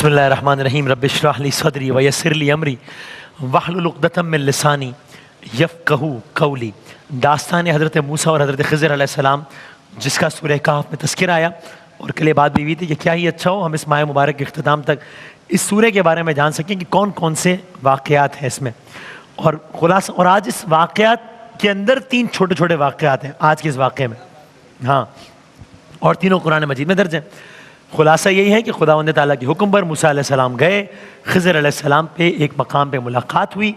بسم اللہ الرحمن الرحیم رب اشرح لی صدری ویسر لی امری واحلل عقدۃ من لسانی یفقہوا قولی۔ داستان حضرت موسیٰ اور حضرت خضر علیہ السلام جس کا سورہ کہف میں تذکرہ آیا، اور کل بات بھی ہوئی تھی کہ کیا ہی اچھا ہو ہم اس ماہ مبارک کے اختتام تک اس سورہ کے بارے میں جان سکیں کہ کون کون سے واقعات ہیں اس میں، اور خلاصہ اور آج اس واقعات کے اندر 3 چھوٹے چھوٹے واقعات ہیں آج کے اس واقعے میں، ہاں، اور تینوں قرآن مجید میں درج ہیں۔ خلاصہ یہی ہے کہ خداوند تعالیٰ کے حکم پر موسیٰ علیہ السلام گئے، خضر علیہ السلام پہ ایک مقام پہ ملاقات ہوئی۔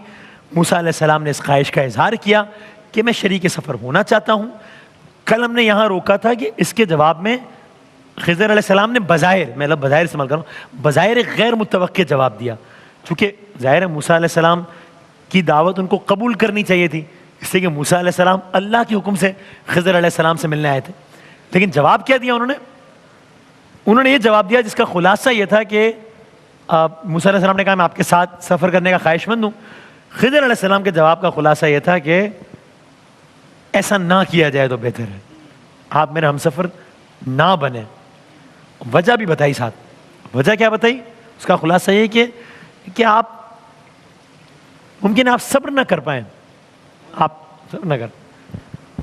موسیٰ علیہ السلام نے اس خواہش کا اظہار کیا کہ میں شریک سفر ہونا چاہتا ہوں۔ کل ہم نے یہاں روکا تھا کہ اس کے جواب میں خضر علیہ السلام نے بظاہر، میں لفظ بظاہر استعمال کر رہا ہوں، بظاہر ایک غیر متوقع جواب دیا، چونکہ ظاہر ہے موسیٰ علیہ السلام کی دعوت ان کو قبول کرنی چاہیے تھی، اس لیے کہ موسیٰ علیہ السلام اللہ کے حکم سے خضر علیہ السلام سے ملنے آئے تھے۔ لیکن جواب کیا دیا انہوں نے یہ جواب دیا جس کا خلاصہ یہ تھا کہ موسیٰ علیہ السلام نے کہا میں آپ کے ساتھ سفر کرنے کا خواہش مند ہوں۔ خضر علیہ السلام کے جواب کا خلاصہ یہ تھا کہ ایسا نہ کیا جائے تو بہتر ہے، آپ میرے ہم سفر نہ بنے۔ وجہ بھی بتائی ساتھ، وجہ کیا بتائی؟ اس کا خلاصہ یہ کہ آپ ممکن آپ صبر نہ کر پائیں، آپ صبر نہ کر۔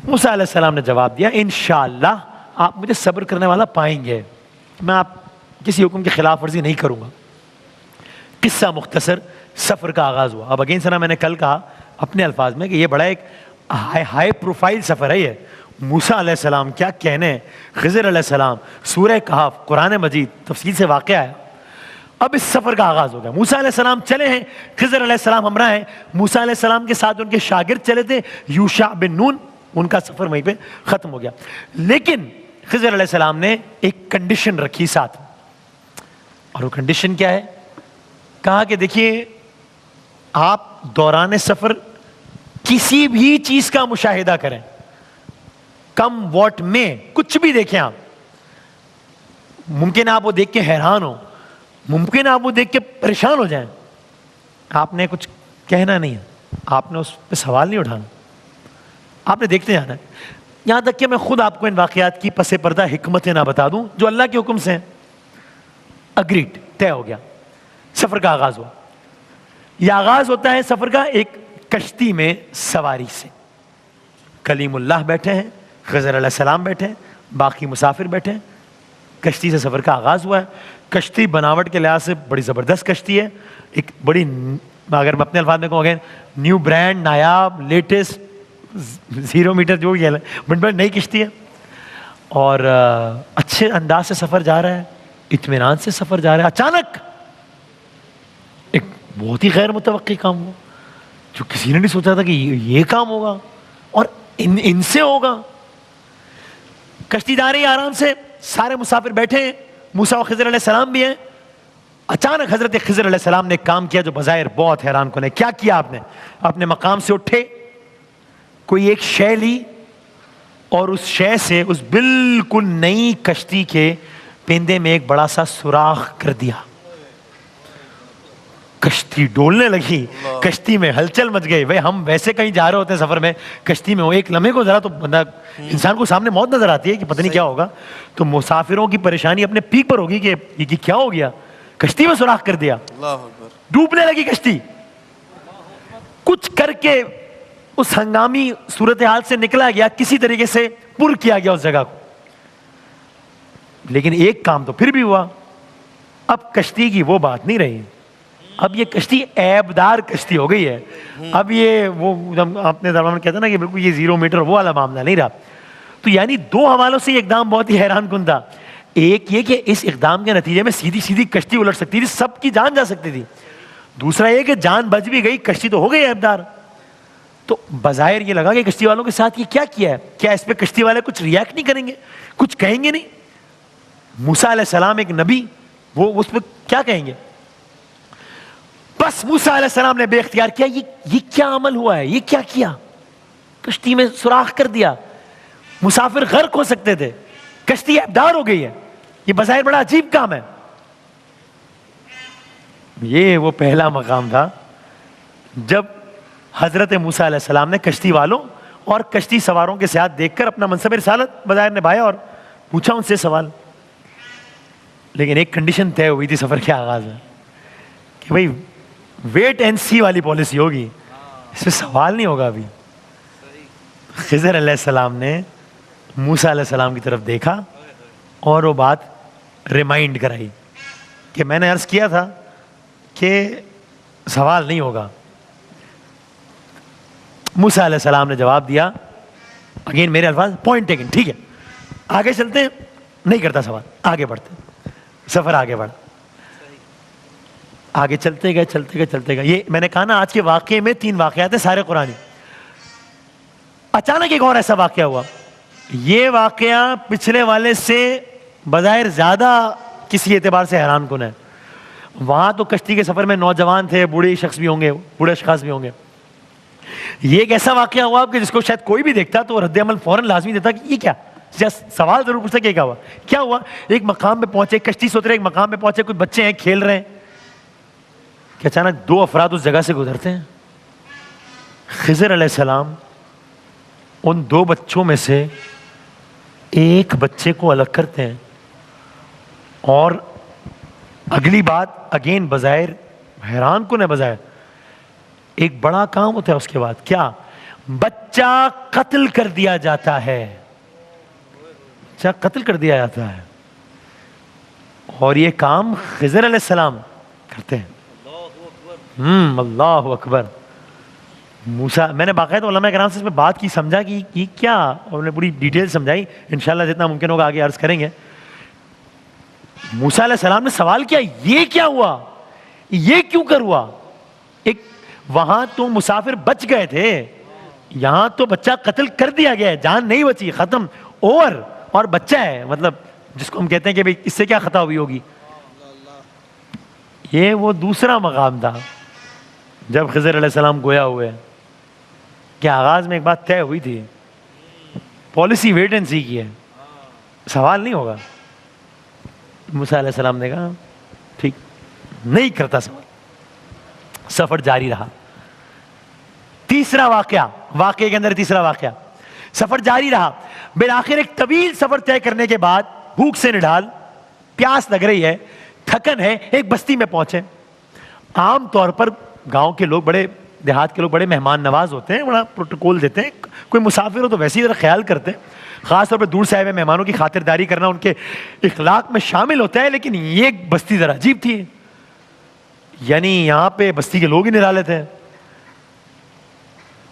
موسیٰ علیہ السلام نے جواب دیا انشاءاللہ آپ مجھے صبر کرنے والا پائیں گے، میں آپ کسی حکم کی خلاف ورزی نہیں کروں گا۔ قصہ مختصر، سفر کا آغاز ہوا۔ اب اگین سنا میں نے کل کہا اپنے الفاظ میں کہ یہ بڑا ایک ہائی پروفائل سفر ہے یہ۔ موسیٰ علیہ السلام کیا کہنے، خضر علیہ السلام، سورہ کہف، قرآن مجید تفصیل سے واقعہ ہے۔ اب اس سفر کا آغاز ہو گیا، موسیٰ علیہ السلام چلے ہیں، خضر علیہ السلام ہمراہ ہیں۔ موسیٰ علیہ السلام کے ساتھ ان کے شاگرد چلے تھے یوشع بن نون، ان کا سفر وہیں پہ ختم ہو گیا۔ لیکن خضر علیہ السلام نے ایک کنڈیشن رکھی ساتھ، اور وہ کنڈیشن کیا ہے؟ کہا کہ دیکھیے آپ دوران سفر کسی بھی چیز کا مشاہدہ کریں، کم واٹ میں کچھ بھی دیکھیں آپ، ممکن آپ وہ دیکھ کے حیران ہو، ممکن آپ وہ دیکھ کے پریشان ہو جائیں، آپ نے کچھ کہنا نہیں ہے، آپ نے اس پہ سوال نہیں اٹھانا، آپ نے دیکھتے جانا ہے۔ یہاں تک کہ میں خود آپ کو ان واقعات کی پس پردہ حکمتیں نہ بتا دوں جو اللہ کے حکم سے ہیں۔ اگریڈ، طے ہو گیا، سفر کا آغاز ہوا۔ یہ آغاز ہوتا ہے سفر کا ایک کشتی میں سواری سے۔ کلیم اللہ بیٹھے ہیں، خضر علیہ السلام بیٹھے ہیں، باقی مسافر بیٹھے ہیں، کشتی سے سفر کا آغاز ہوا ہے۔ کشتی بناوٹ کے لحاظ سے بڑی زبردست کشتی ہے، ایک بڑی، اگر میں اپنے الفاظ میں کہوں گے، نیو برانڈ، نایاب، لیٹسٹ، 0 میٹر جو بھی ہے، بڑی نئی کشتی ہے، اور اچھے انداز سے سفر جا رہا ہے، اطمینان سے سفر جا رہا ہے۔ اچانک ایک بہت ہی غیر متوقع کام ہوا جو کسی نے نہیں سوچا تھا کہ یہ کام ہوگا اور ان سے ہوگا۔ کشتی جا رہی ہے آرام سے، سارے مسافر بیٹھے ہیں، موسیٰ و خضر علیہ السلام بھی ہیں۔ اچانک حضرت خضر علیہ السلام نے کام کیا جو بظاہر بہت حیران کن ہے۔ کیا کیا آپ نے؟ اپنے مقام سے اٹھے، کوئی ایک شے لی، اور اس شے سے اس بالکل نئی کشتی کے پیندے میں ایک بڑا سا سوراخ کر دیا۔ کشتی ڈولنے لگی، کشتی میں ہلچل مچ گئی۔ بھائی ہم ویسے کہیں جا رہے ہوتے ہیں سفر میں، کشتی میں ہو، ایک لمحے کو ذرا تو بندہ، انسان کو سامنے موت نظر آتی ہے کہ پتہ نہیں کیا ہوگا، تو مسافروں کی پریشانی اپنے پیک پر ہوگی کہ یہ کیا ہو گیا، کشتی میں سوراخ کر دیا، ڈوبنے لگی کشتی۔ کچھ کر کے اس ہنگامی صورتحال سے نکلا گیا، کسی طریقے سے پر کیا گیا اس جگہ کو۔ لیکن ایک کام تو پھر بھی ہوا، اب کشتی کی وہ بات نہیں رہی، اب یہ کشتی عیبدار کشتی ہو گئی ہے۔ اب یہ وہ اپنے زبان میں کہتے ہیں نا کہ بالکل یہ 0 میٹر وہ والا معاملہ نہیں رہا۔ تو یعنی 2 حوالوں سے یہ اقدام بہت ہی حیران کن تھا۔ ایک یہ کہ اس اقدام کے نتیجے میں سیدھی کشتی الٹ سکتی تھی، سب کی جان جا سکتی تھی۔ دوسرا یہ کہ جان بچ بھی گئی، کشتی تو ہو گئی عیبدار۔ تو بظاہر یہ لگا کہ کشتی والوں کے ساتھ یہ کیا ہے، کیا اس پہ کشتی والے کچھ ریئیکٹ نہیں کریں گے، کچھ کہیں گے نہیں؟ موسیٰ علیہ السلام ایک نبی، وہ اس پہ کیا کہیں گے؟ بس موسیٰ علیہ السلام نے بے اختیار کیا، یہ کیا عمل ہوا ہے، یہ کیا کشتی میں سوراخ کر دیا، مسافر غرق ہو سکتے تھے، کشتی عیبدار ہو گئی ہے، یہ بظاہر بڑا عجیب کام ہے۔ یہ وہ پہلا مقام تھا جب حضرت موسیٰ علیہ السلام نے کشتی والوں اور کشتی سواروں کے ساتھ دیکھ کر اپنا منصب رسالت بظاہر نبھایا اور پوچھا ان سے سوال، لیکن ایک کنڈیشن طے ہوئی تھی سفر کے آغاز میں کہ بھائی ویٹ اینڈ سی والی پالیسی ہوگی, اس میں سوال نہیں ہوگا ابھی. خضر علیہ السلام نے موسیٰ علیہ السلام کی طرف دیکھا اور وہ بات ریمائنڈ کرائی کہ میں نے عرض کیا تھا کہ سوال نہیں ہوگا. موسیٰ علیہ السلام نے جواب دیا, اگین میرے الفاظ, پوائنٹ ٹیکن, ٹھیک ہے آگے چلتے ہیں, نہیں کرتا سوال, آگے بڑھتے ہیں. سفر آگے بڑھا, آگے چلتے گئے. یہ میں نے کہا نا آج کے واقعے میں 3 واقعات ہیں سارے قرآنی. اچانک ایک اور ایسا واقعہ ہوا. یہ واقعہ پچھلے والے سے بظاہر زیادہ کسی اعتبار سے حیران کن ہے. وہاں تو کشتی کے سفر میں نوجوان تھے, بوڑھے شخص بھی ہوں گے, بوڑھے اشخاص بھی ہوں گے. یہ ایک ایسا واقعہ ہوا کہ جس کو شاید کوئی بھی دیکھتا تو رد عمل فوراً لازمی دیتا کہ یہ کیا, سوال ضرور پوچھتا کہ کیا ہوا. ایک مقام پہ پہنچے, کشتی سے اترے, ایک مقام پہ پہنچے, کچھ بچے ہیں کھیل رہے ہیں کہ اچانک 2 افراد اس جگہ سے گزرتے ہیں. خضر علیہ السلام ان 2 بچوں میں سے ایک بچے کو الگ کرتے ہیں, اور اگلی بات اگین بظاہر حیران کن ہے, بظاہر ایک بڑا کام ہوتا ہے اس کے بعد. کیا؟ بچہ قتل کر دیا جاتا ہے. بچہ قتل کر دیا جاتا ہے, اور یہ کام خضر علیہ السلام کرتے ہیں. اللہ اکبر. موسیٰ, میں نے باقاعدہ علماء کرام سے اس میں بات کی, سمجھا کہ یہ کیا, اور انہوں نے پوری ڈیٹیل سمجھائی. انشاءاللہ جتنا ممکن ہوگا آگے عرض کریں گے. موسیٰ علیہ السلام نے سوال کیا, یہ کیا ہوا, یہ کیوں کر ہوا. ایک وہاں تو مسافر بچ گئے تھے, یہاں تو بچہ قتل کر دیا گیا ہے, جان نہیں بچی, ختم, اور بچہ ہے, مطلب جس کو ہم کہتے ہیں کہ بھئی اس سے کیا خطا ہوئی ہوگی. یہ وہ دوسرا مقام تھا جب خضر علیہ السلام گویا ہوئے کہ آغاز میں ایک بات طے ہوئی تھی, پالیسی ویٹ اینڈ سی کی ہے, سوال نہیں ہوگا. موسیٰ علیہ السلام نے کہا ٹھیک, نہیں کرتا سوال. سفر جاری رہا. تیسرا واقعہ, واقعے کے اندر تیسرا واقعہ, سفر جاری رہا. بالآخر ایک طویل سفر طے کرنے کے بعد بھوک سے نڈال, پیاس لگ رہی ہے, تھکن ہے, ایک بستی میں پہنچے. عام طور پر گاؤں کے لوگ, بڑے دیہات کے لوگ بڑے مہمان نواز ہوتے ہیں, بڑا پروٹوکول دیتے ہیں. کوئی مسافر ہو تو ویسے ہی ذرا خیال کرتے ہیں, خاص طور پہ دور سے آئے ہوئے مہمانوں کی خاطرداری کرنا ان کے اخلاق میں شامل ہوتا ہے. لیکن یہ بستی ذرا عجیب تھی, یعنی یہاں پہ بستی کے لوگ ہی نرالے تھے.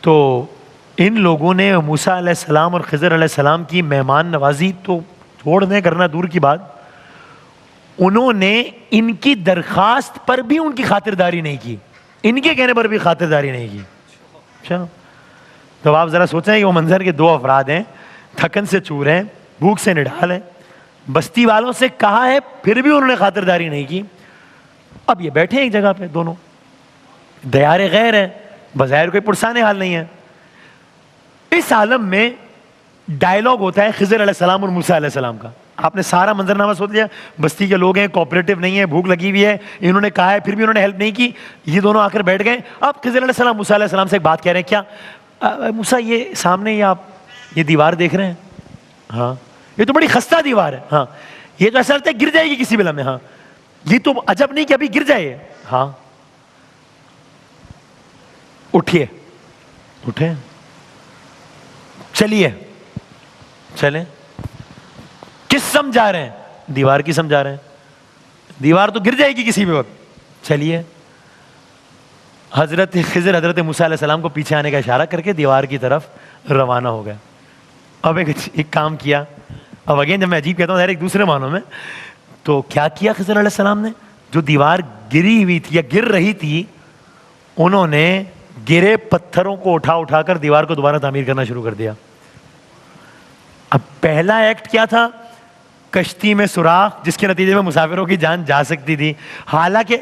تو ان لوگوں نے موسیٰ علیہ السلام اور خضر علیہ السلام کی مہمان نوازی تو چھوڑنے کرنا دور کی بات, انہوں نے ان کی درخواست پر بھی ان کی خاطرداری نہیں کی, ان کے کہنے پر بھی خاطرداری نہیں کی. اچھا, تو آپ ذرا سوچیں کہ وہ منظر کے 2 افراد ہیں, تھکن سے چور ہیں, بھوک سے نڈال ہیں, بستی والوں سے کہا ہے پھر بھی انہوں نے خاطرداری نہیں کی. اب یہ بیٹھے ہیں ایک جگہ پہ, دونوں دیار غیر ہیں, بظاہر کوئی پرسان حال نہیں ہے. اس عالم میں ڈائلاگ ہوتا ہے خضر علیہ السلام اور موسیٰ علیہ السلام کا. آپ نے سارا منظرنامہ سوچ لیا, بستی کے لوگ ہیں, کوآپریٹو نہیں ہے, بھوک لگی ہوئی ہے, انہوں نے کہا ہے پھر بھی انہوں نے ہیلپ نہیں کی, یہ دونوں آ کر بیٹھ گئے. اب خضر علیہ السلام موسیٰ علیہ السلام سے ایک بات کہہ رہے ہیں, کیا موسیٰ یہ سامنے یہ آپ یہ دیوار دیکھ رہے ہیں, ہاں یہ تو بڑی خستہ دیوار ہے, ہاں یہ تو ایسا لگتا ہے گر جائے گی کسی بھی لمحے, ہاں یہ تو عجب نہیں کہ ابھی گر جائے, ہاں اٹھیے, اٹھے, چلیے, چلیں. کس سمجھا رہے ہیں, دیوار کی سمجھا رہے ہیں, دیوار تو گر جائے گی کسی بھی وقت, چلیے. حضرت خضر حضرت موسیٰ علیہ السلام کو پیچھے آنے کا اشارہ کر کے دیوار کی طرف روانہ ہو گئے. اب ایک کام کیا, اب اگین جب میں عجیب کہتا ہوں ایک دوسرے معنوں میں, تو کیا کیا خضر علیہ السلام نے, جو دیوار گری ہوئی تھی یا گر رہی تھی, انہوں نے گرے پتھروں کو اٹھا کر دیوار کو دوبارہ تعمیر کرنا شروع کر دیا. اب پہلا ایکٹ کیا تھا, کشتی میں سوراخ جس کے نتیجے میں مسافروں کی جان جا سکتی تھی, حالانکہ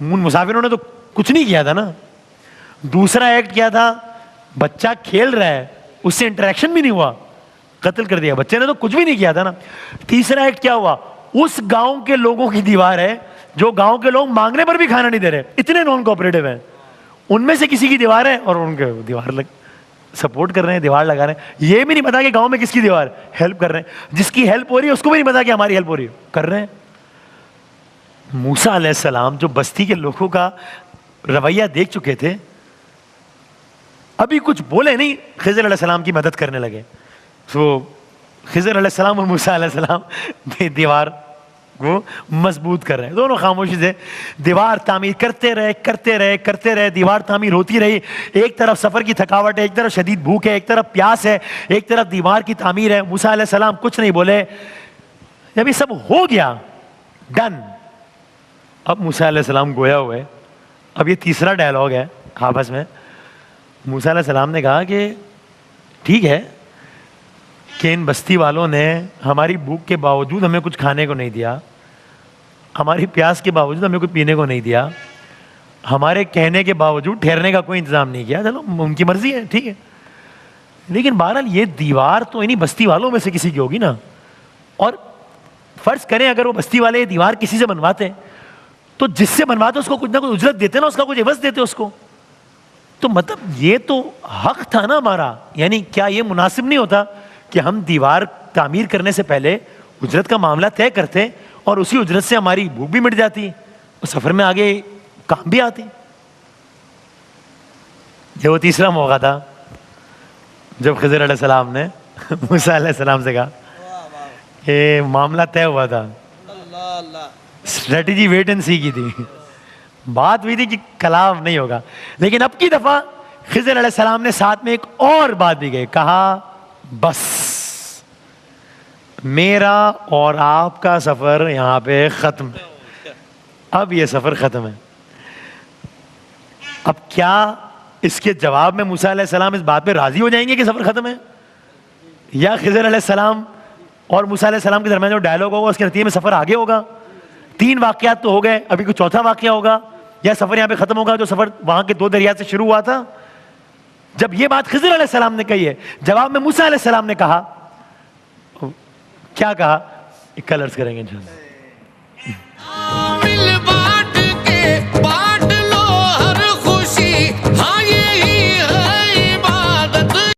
ان مسافروں نے تو کچھ نہیں کیا تھا نا. دوسرا ایکٹ کیا تھا, بچہ کھیل رہا ہے, اس سے انٹریکشن بھی نہیں ہوا, قتل کر دیا, بچے نے تو کچھ بھی نہیں کیا تھا نا. تیسرا ایکٹ کیا ہوا, اس گاؤں کے لوگوں کی دیوار ہے جو گاؤں کے لوگ مانگنے پر بھی کھانا نہیں دے رہے, اتنے نان کوآپریٹو ہیں, ان میں سے کسی کی دیوار ہے اور ان کے دیوار سپورٹ کر رہے ہیں, دیوار لگا رہے ہیں. یہ بھی نہیں پتا کہ گاؤں میں کس کی دیوار, ہیلپ کر رہے ہیں, جس کی ہیلپ ہو رہی ہے اس کو بھی نہیں پتا کہ ہماری ہیلپ ہو رہی ہے, کر رہے ہیں. موسیٰ علیہ السلام جو بستی کے لوگوں کا رویہ دیکھ چکے تھے, ابھی کچھ بولے نہیں, خضر علیہ السلام کی مدد کرنے لگے. تو خضر علیہ السلام اور موسیٰ علیہ السلام دیوار کو مضبوط کر رہے ہیں, دونوں خاموشی سے دیوار تعمیر کرتے رہے. دیوار تعمیر ہوتی رہی. ایک طرف سفر کی تھکاوٹ ہے, ایک طرف شدید بھوک ہے, ایک طرف پیاس ہے, ایک طرف دیوار کی تعمیر ہے. موسیٰ علیہ السلام کچھ نہیں بولے. جب یہ سب ہو گیا, ڈن, اب موسیٰ علیہ السلام گویا ہوئے. اب یہ تیسرا ڈائلاگ ہے آپس میں. موسیٰ علیہ السلام نے کہا کہ ٹھیک ہے کہ ان بستی والوں نے ہماری بھوک کے باوجود ہمیں کچھ کھانے کو نہیں دیا, ہماری پیاس کے باوجود ہمیں کچھ پینے کو نہیں دیا, ہمارے کہنے کے باوجود ٹھہرنے کا کوئی انتظام نہیں کیا. چلو ان کی مرضی ہے, ٹھیک ہے, لیکن بہرحال یہ دیوار تو انہیں بستی والوں میں سے کسی کی ہوگی نا. اور فرض کریں اگر وہ بستی والے یہ دیوار کسی سے بنواتے تو جس سے بنواتے اس کو کچھ نہ کچھ اجرت دیتے نا, اس کا کچھ عوض دیتے اس کو. تو مطلب یہ تو حق تھا نا ہمارا. یعنی کیا یہ مناسب نہیں ہوتا کہ ہم دیوار تعمیر کرنے سے پہلے اجرت کا معاملہ طے کرتے اور اسی اجرت سے ہماری بھوک بھی مٹ جاتی اور سفر میں آگے کام بھی آتی. یہ وہ تیسرا موقع تھا جب خضر علیہ السلام نے موسیٰ علیہ السلام سے کہا کہ معاملہ طے ہوا تھا, اسٹریٹجی ویٹ اینڈ سی کی تھی, بات ہوئی تھی کہ کلام نہیں ہوگا. لیکن اب کی دفعہ خضر علیہ السلام نے ساتھ میں ایک اور بات بھی کہی, کہا بس میرا اور آپ کا سفر یہاں پہ ختم ہے, اب یہ سفر ختم ہے. اب کیا اس کے جواب میں موسیٰ علیہ السلام اس بات پہ راضی ہو جائیں گے کہ سفر ختم ہے, یا خضر علیہ السلام اور موسیٰ علیہ السلام کے درمیان جو ڈائلاگ ہوگا اس کے نتیجے میں سفر آگے ہوگا؟ 3 واقعات تو ہو گئے, ابھی کوئی چوتھا واقعہ ہوگا, یا سفر یہاں پہ ختم ہوگا جو سفر وہاں کے 2 دریا سے شروع ہوا تھا. جب یہ بات خضر علیہ السلام نے کہی ہے, جواب میں موسیٰ علیہ السلام نے کہا, کیا کہا, کلرز کریں گے انشاءاللہ.